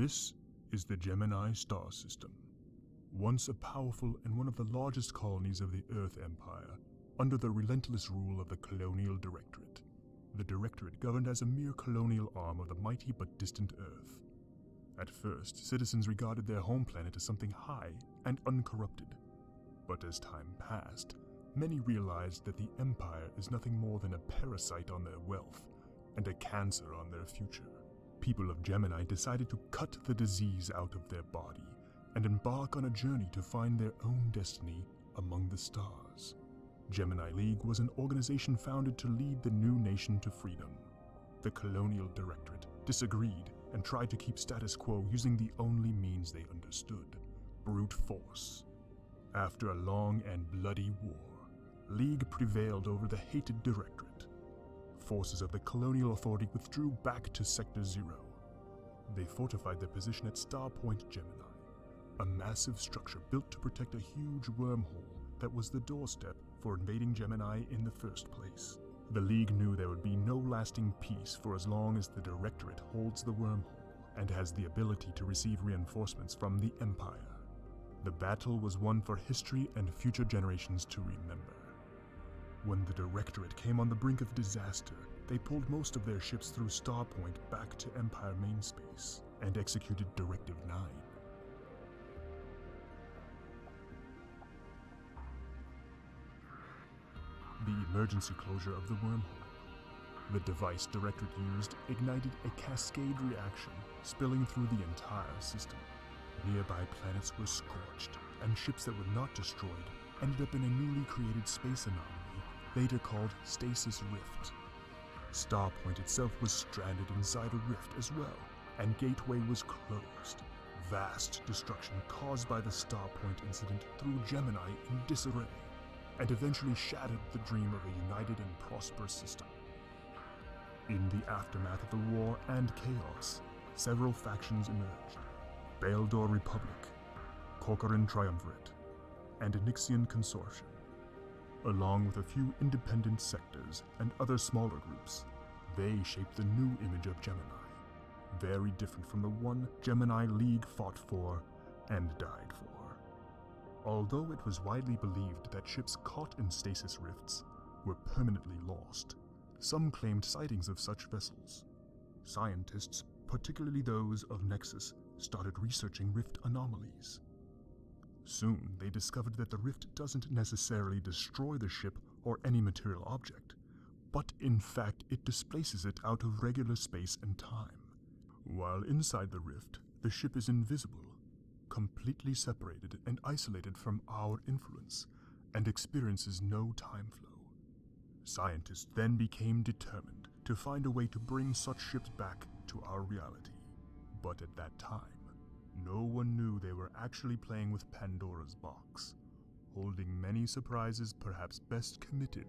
This is the Gemini star system. Once a powerful and one of the largest colonies of the Earth Empire, under the relentless rule of the Colonial Directorate. The Directorate governed as a mere colonial arm of the mighty but distant Earth. At first, citizens regarded their home planet as something high and uncorrupted. But as time passed, many realized that the Empire is nothing more than a parasite on their wealth and a cancer on their future. People of Gemini decided to cut the disease out of their body and embark on a journey to find their own destiny among the stars. Gemini League was an organization founded to lead the new nation to freedom. The Colonial Directorate disagreed and tried to keep status quo using the only means they understood: brute force. After a long and bloody war, League prevailed over the hated Directorate. Forces of the Colonial Authority withdrew back to Sector Zero. They fortified their position at Starpoint Gemini, a massive structure built to protect a huge wormhole that was the doorstep for invading Gemini in the first place. The League knew there would be no lasting peace for as long as the Directorate holds the wormhole and has the ability to receive reinforcements from the Empire. The battle was one for history and future generations to remember. When the Directorate came on the brink of disaster, they pulled most of their ships through Starpoint back to Empire main space and executed Directive 9. The emergency closure of the wormhole. The device Directorate used ignited a cascade reaction, spilling through the entire system. Nearby planets were scorched, and ships that were not destroyed ended up in a newly created space anomaly, later called Stasis Rift. Starpoint itself was stranded inside a rift as well, and Gateway was closed. Vast destruction caused by the Starpoint incident threw Gemini in disarray, and eventually shattered the dream of a united and prosperous system. In the aftermath of the war and chaos, several factions emerged: Baildor Republic, Corcoran Triumvirate, and Onyxian Consortium. Along with a few independent sectors and other smaller groups, they shaped the new image of Gemini, very different from the one Gemini League fought for and died for. Although it was widely believed that ships caught in stasis rifts were permanently lost, some claimed sightings of such vessels. Scientists, particularly those of Nexus, started researching rift anomalies. Soon, they discovered that the rift doesn't necessarily destroy the ship or any material object, but in fact it displaces it out of regular space and time. While inside the rift, the ship is invisible, completely separated and isolated from our influence, and experiences no time flow. Scientists then became determined to find a way to bring such ships back to our reality. But at that time, no one knew they were actually playing with Pandora's box, holding many surprises perhaps best committed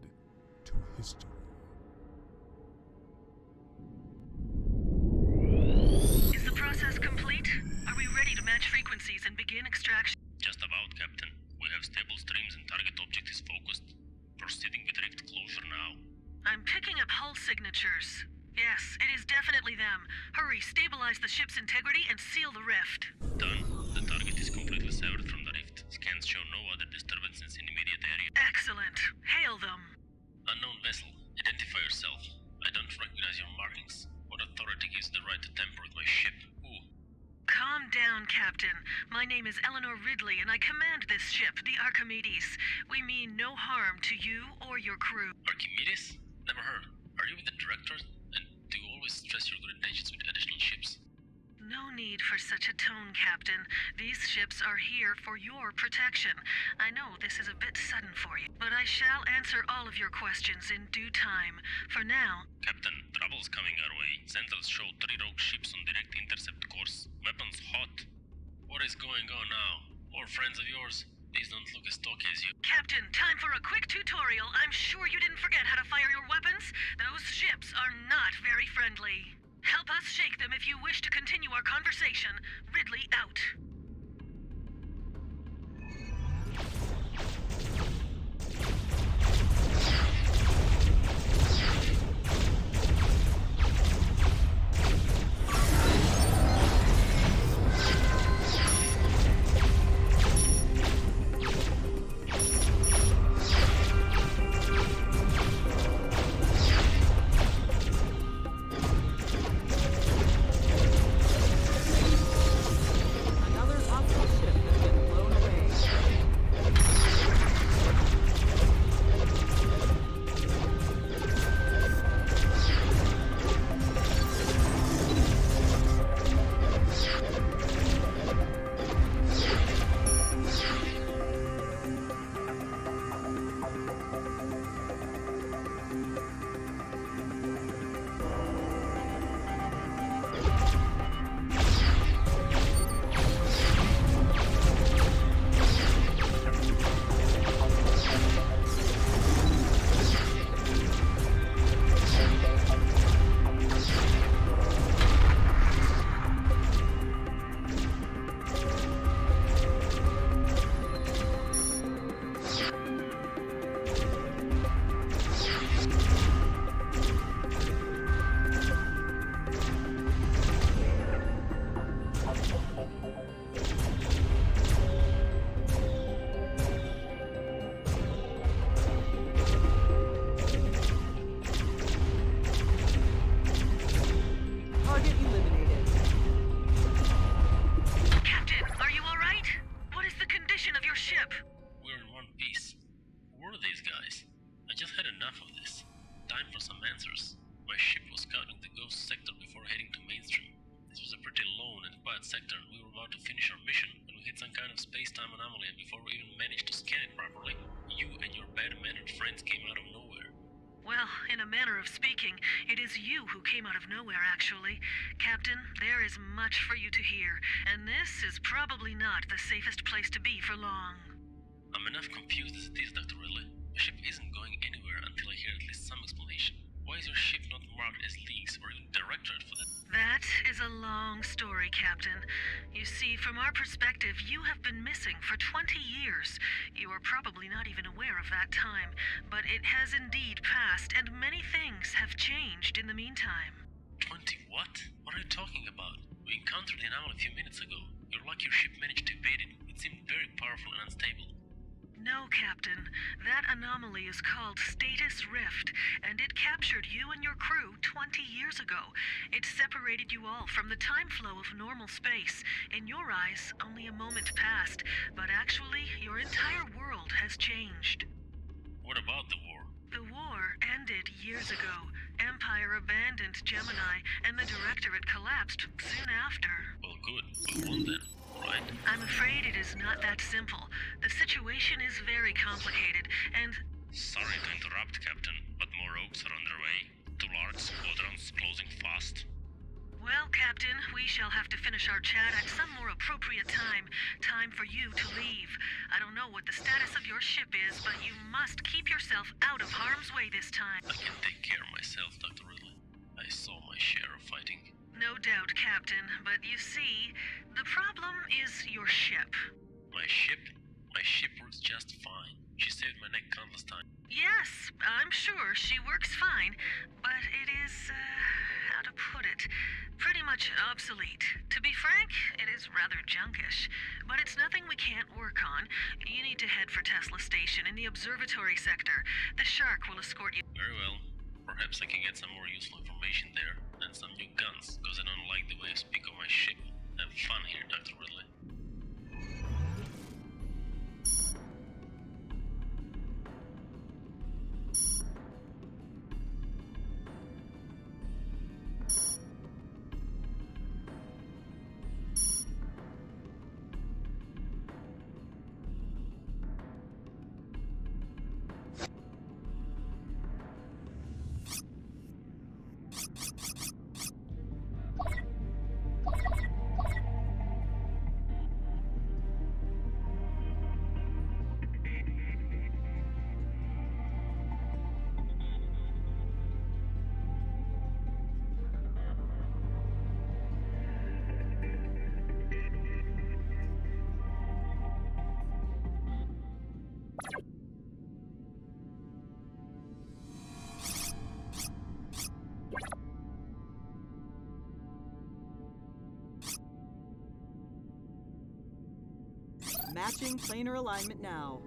to history. Is the process complete? Are we ready to match frequencies and begin extraction? Just about, Captain. We have stable streams and target object is focused. Proceeding with rift closure now. I'm picking up hull signatures. Yes, it is definitely them. Hurry, stabilize the ship's integrity and seal the rift. Done. The target is completely severed from the rift. Scans show no other disturbances in immediate area. Excellent. Hail them. Unknown vessel. Identify yourself. I don't recognize your markings. What authority gives the right to tamper with my ship? Who? Calm down, Captain. My name is Eleanor Ridley, and I command this ship, the Archimedes. We mean no harm to you or your crew. Archimedes? Never heard. Are you with the Directorate? And do you always stress your good intentions with additional ships? No need for such a tone, Captain. These ships are here for your protection. I know this is a bit sudden for you, but I shall answer all of your questions in due time. For now... Captain, trouble's coming our way. Centrals show 3 rogue ships on direct intercept course. Weapons hot. What is going on now? More friends of yours? These don't look as stocky as you. Captain, time for a quick tutorial. I'm sure you didn't forget how to fire your weapons. Those ships are not very friendly. Help us shake them if you wish to continue our conversation. Ridley out. were about to finish our mission when we hit some kind of space-time anomaly, and before we even managed to scan it properly, you and your bad-mannered friends came out of nowhere. Well, in a manner of speaking, it is you who came out of nowhere, actually. Captain, there is much for you to hear, and this is probably not the safest place to be for long. I'm enough confused as it is, Dr. Ridley. The ship isn't going anywhere until I hear at least some explanation. Why is your ship not marked as leaks or even directorate for that? That is a long story, Captain. You see, from our perspective, you have been missing for 20 years. You are probably not even aware of that time, but it has indeed passed, and many things have changed in the meantime. 20 what? What are you talking about? We encountered the anomaly a few minutes ago. You're lucky your ship managed to evade it. It seemed very powerful and unstable. No, Captain. That anomaly is called Status Rift, and it captured you and your crew 20 years ago. It separated you all from the time flow of normal space. In your eyes, only a moment passed, but actually, your entire world has changed. What about the war? The war ended years ago. Empire abandoned Gemini, and the Directorate collapsed soon after. Well, good. We won then, right? I'm afraid it is not that simple. The situation is very complicated, and Sorry to interrupt, Captain, but more rogues are underway. 2 large squadrons closing fast. well, Captain, we shall have to finish our chat at some more appropriate time. Time for you to leave. I don't know what the status of your ship is, but you must keep yourself out of harm's way this time. I can take care of myself, Dr. Ridley. I saw my share of fighting. No doubt, Captain, but you see, the problem is your ship. My ship? My ship works just fine. She saved my neck countless times. Yes, I'm sure she works fine, but it is, how to put it, pretty much obsolete. To be frank, it is rather junkish, but it's nothing we can't work on. You need to head for Tesla Station in the observatory sector. The Shark will escort you. Very well. Perhaps I can get some more useful information there, and some new guns, because I don't like the way I speak of my ship. Have fun here, Dr. Ridley. Matching planar alignment now.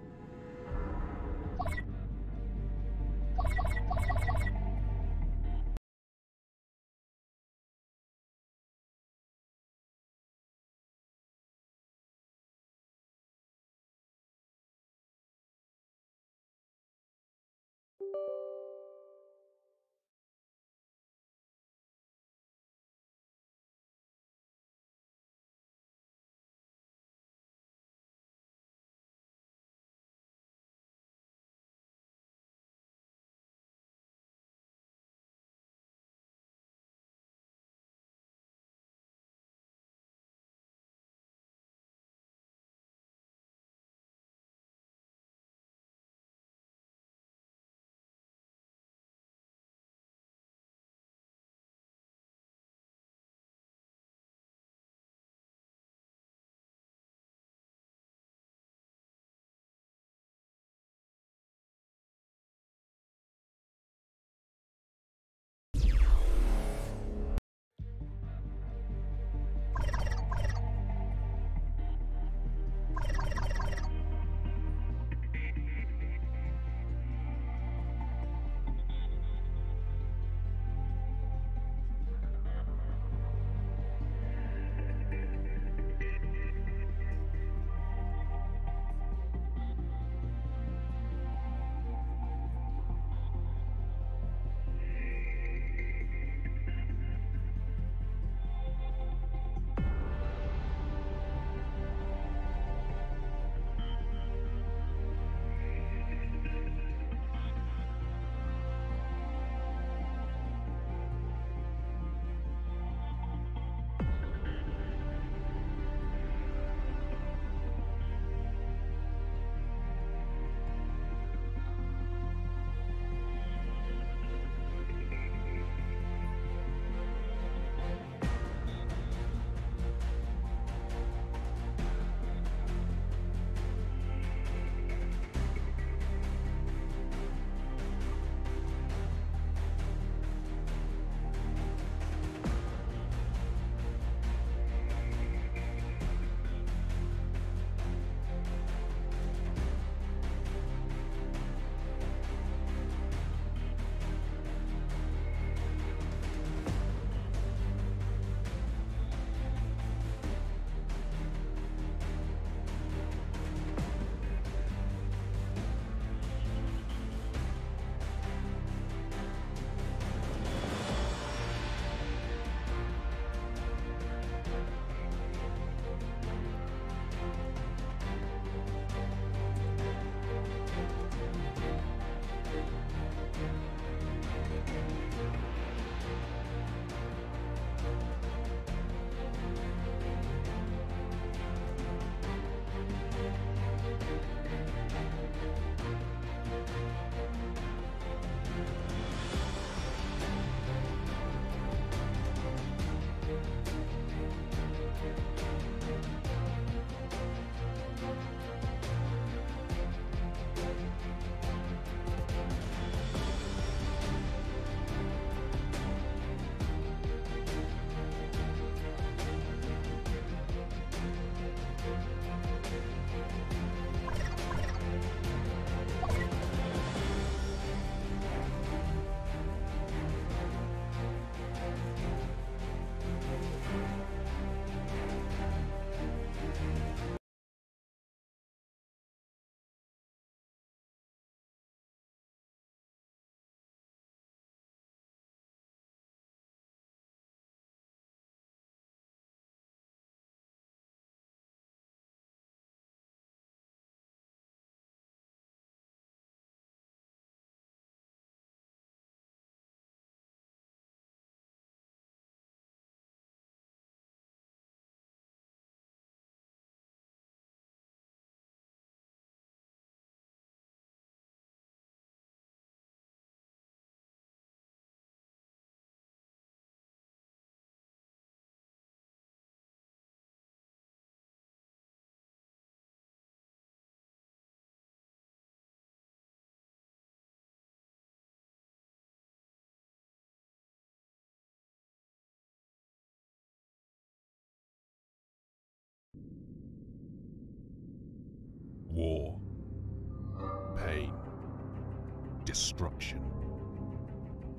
destruction,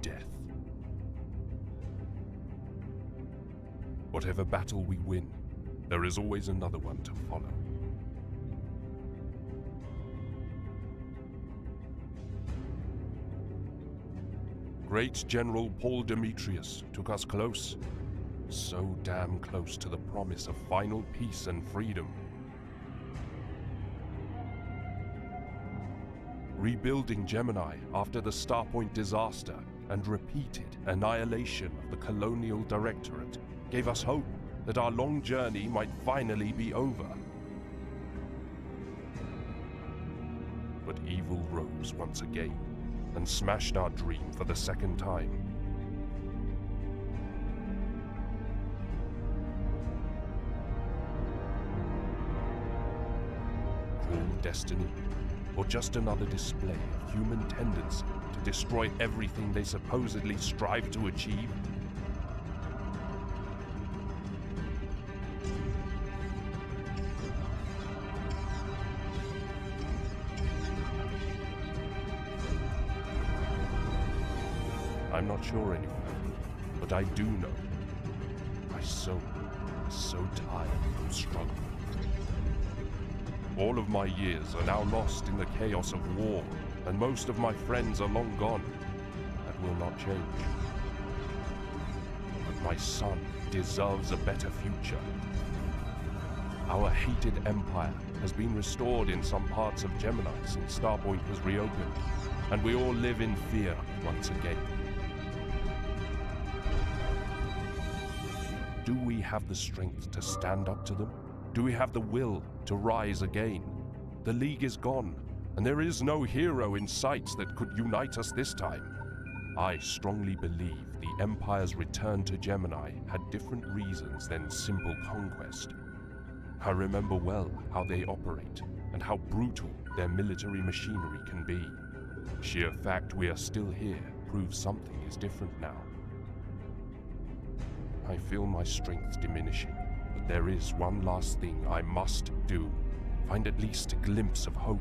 death. Whatever battle we win, there is always another one to follow. Great General Paul Demetrius took us close, so damn close to the promise of final peace and freedom. Rebuilding Gemini after the Starpoint disaster and repeated annihilation of the Colonial Directorate gave us hope that our long journey might finally be over. But evil rose once again and smashed our dream for the second time. Cruel destiny, or just another display of human tendency to destroy everything they supposedly strive to achieve? I'm not sure anymore, but I do know. My soul is so tired from struggle. All of my years are now lost in the chaos of war, and most of my friends are long gone. That will not change. But my son deserves a better future. Our hated empire has been restored in some parts of Gemini since Starpoint was reopened, and we all live in fear once again. Do we have the strength to stand up to them? Do we have the will to rise again? The League is gone, and there is no hero in sight that could unite us this time. I strongly believe the Empire's return to Gemini had different reasons than simple conquest. I remember well how they operate, and how brutal their military machinery can be. Sheer fact we are still here proves something is different now. I feel my strength diminishing, but there is one last thing I must do. Find at least a glimpse of hope.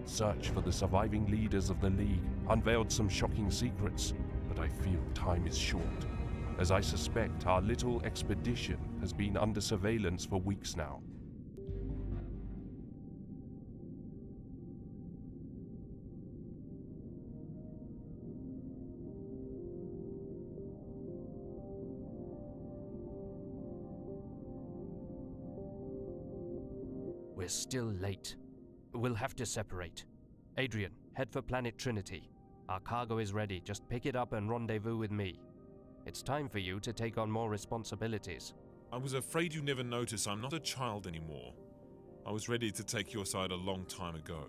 Search for the surviving leaders of the League, unveiled some shocking secrets, but I feel time is short, as I suspect our little expedition has been under surveillance for weeks now. We're still late. We'll have to separate. Adrian, head for Planet Trinity. Our cargo is ready. Just pick it up and rendezvous with me. It's time for you to take on more responsibilities. I was afraid you never noticed I'm not a child anymore. I was ready to take your side a long time ago.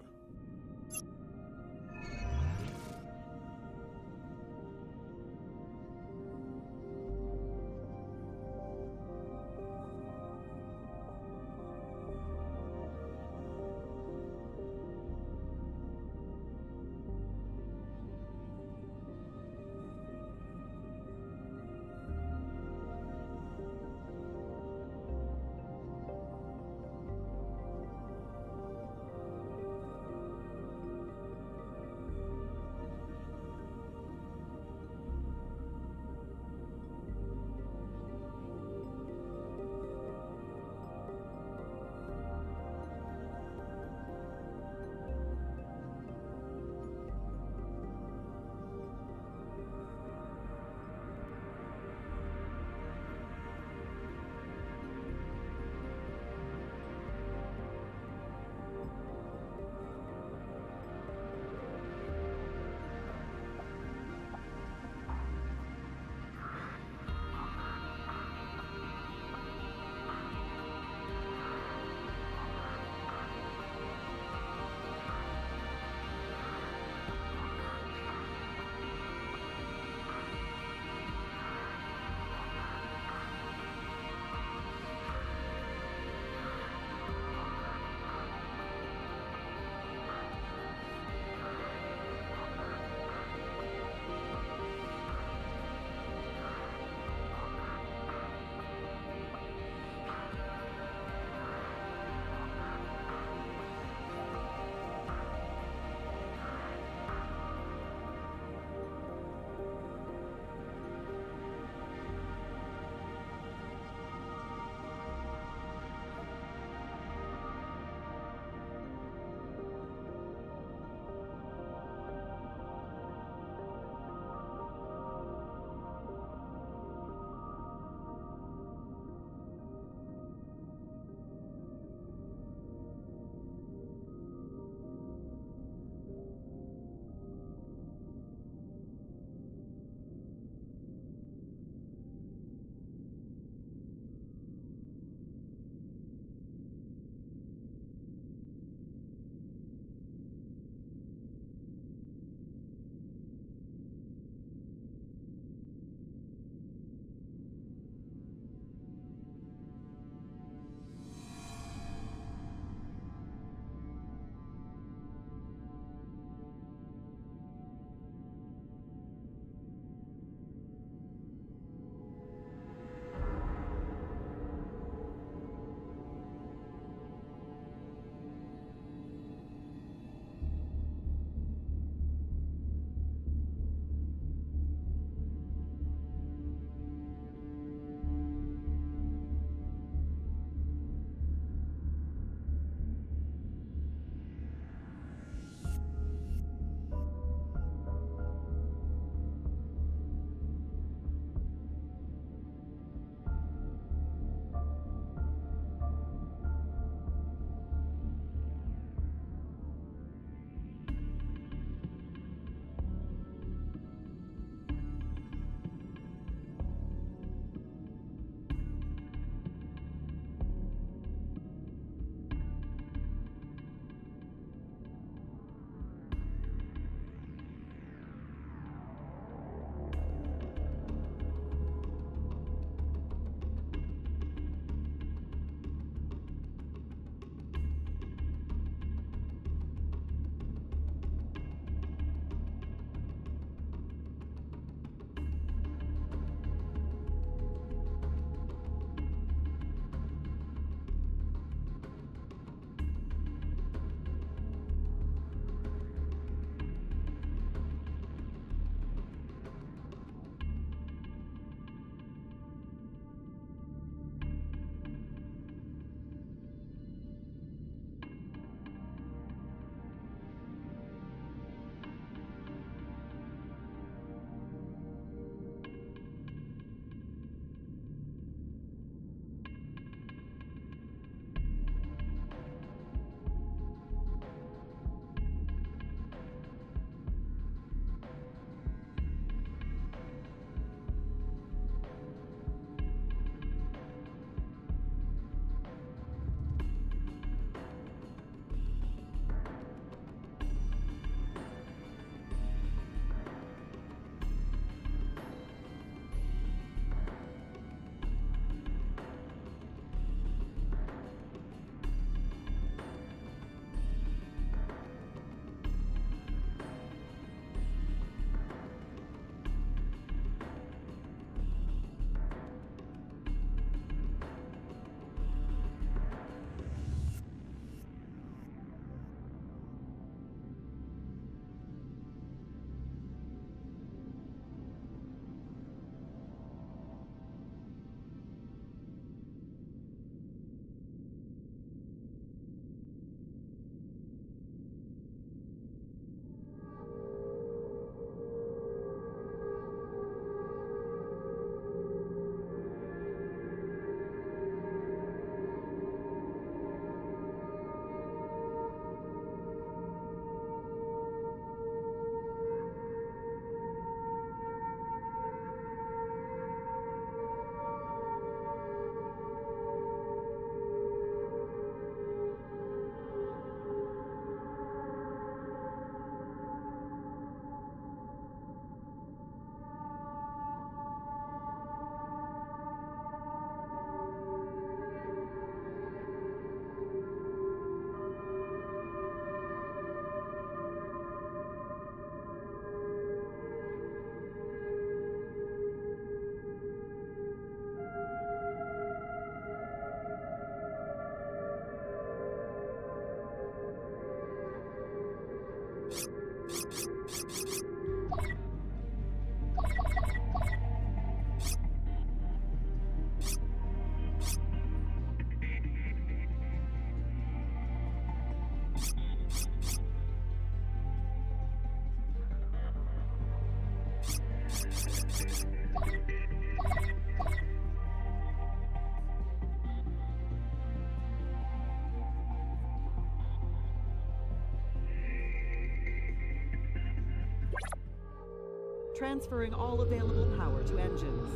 Transferring all available power to engines.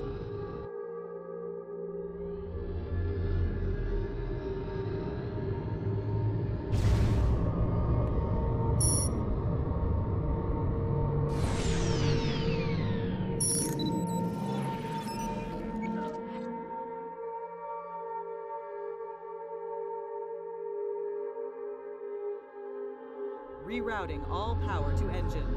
Rerouting all power to engines.